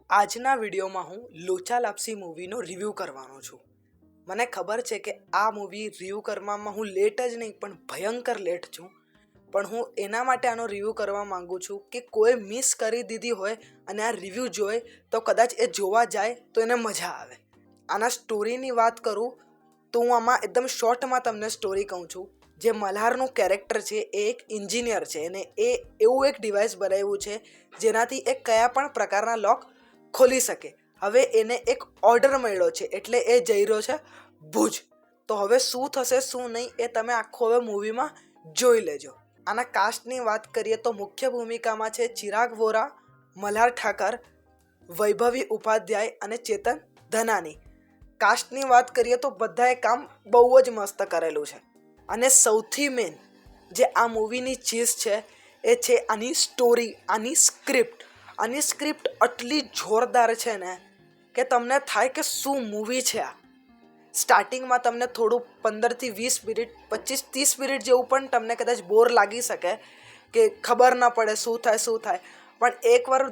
આજના વિડીયોમાં હું લોચા લાપસી મૂવીનો રિવ્યૂ કરવાનો છું. મને ખબર છે કે આ મૂવી રિવ્યૂ કરવામાં હું લેટ જ નહીં પણ ભયંકર લેટ છું, પણ હું એના માટે આનો રિવ્યૂ કરવા માગું છું કે કોઈ મિસ કરી દીધી હોય અને આ રિવ્યૂ જોઈ તો કદાચ એ જોવા જાય તો એને મજા આવે. આના સ્ટોરીની વાત કરું તો હું આમાં એકદમ શોર્ટમાં તમને સ્ટોરી કહું છું. જે મલ્હારનું કેરેક્ટર છે એ એક એન્જિનિયર છે અને એ એવું એક ડિવાઇસ બનાવ્યું છે જેનાથી એ કયા પણ પ્રકારના લોક ખોલી શકે. હવે એને એક ઓર્ડર મળ્યો છે એટલે એ જઈ રહ્યો છે ભુજ. તો હવે શું થશે શું નહીં એ તમે આખો હવે મૂવીમાં જોઈ લેજો. આના કાસ્ટની વાત કરીએ તો મુખ્ય ભૂમિકામાં છે ચિરાગ વોરા, મલ્હાર ઠાકર, વૈભવી ઉપાધ્યાય અને ચેતન ધનાની. કાસ્ટની વાત કરીએ તો બધાએ કામ બહુ જ મસ્ત કરેલું છે અને સૌથી મેન જે આ મૂવીની ચીઝ છે એ છે આની સ્ટોરી, આની સ્ક્રિપ્ટ. આની સ્ક્રિપ્ટ આટલી જોરદાર છે ને કે તમને થાય કે શું મૂવી છે આ. સ્ટાર્ટિંગમાં તમને થોડું 15થી 20 મિનિટ 25-30 મિનિટ જેવું પણ તમને કદાચ બોર લાગી શકે કે ખબર ના પડે શું થાય, પણ એકવાર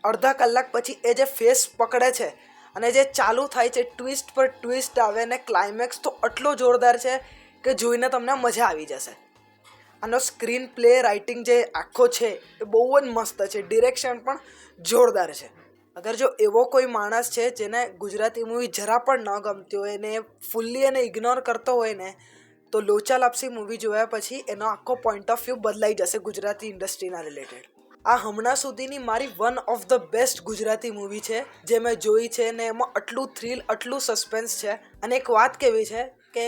અડધા કલાક પછી એ જે ફેસ પકડે છે અને જે ચાલુ થાય છે ટ્વિસ્ટ પર ટ્વિસ્ટ આવે ને ક્લાઇમેક્સ તો આટલો જોરદાર છે કે જોઈને તમને મજા આવી જશે. આનો સ્ક્રીન પ્લે રાઇટિંગ જે આખો છે એ બહુ જ મસ્ત છે. ડિરેક્શન પણ જોરદાર છે. અગર જો એવો કોઈ માણસ છે જેને ગુજરાતી મૂવી જરા પણ ન ગમતી હોય ને ફૂલ્લી એને ઇગ્નોર કરતો હોય ને તો લોચા લાપસી મૂવી જોયા પછી એનો આખો પોઈન્ટ ઓફ વ્યૂ બદલાઈ જશે ગુજરાતી ઇન્ડસ્ટ્રીના રિલેટેડ. આ હમણાં સુધીની મારી one of the best Gujarati movie છે જે મેં જોઈ છે ને એમાં આટલું થ્રિલ, આટલું સસ્પેન્સ છે. અને એક વાત કેવી છે કે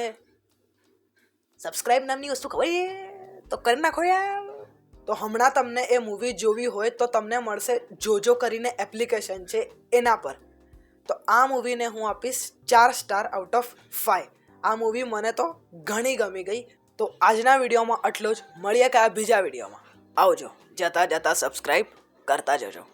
સબસ્ક્રાઇબ નામની વસ્તુ ખબર તો કરી નાખો યાર. તો હમણાં તમને એ મૂવી જોવી હોય તો તમને મળશે જોજો કરીને એપ્લિકેશન છે એના પર. તો આ મૂવીને હું આપીશ 4 સ્ટાર આઉટ ઓફ 5. આ મૂવી મને તો ઘણી ગમી ગઈ. તો આજના વિડીયોમાં આટલું જ. મળીએ કે આ બીજા વિડીયોમાં. આવજો. જતા સબસ્ક્રાઇબ કરતા જજો.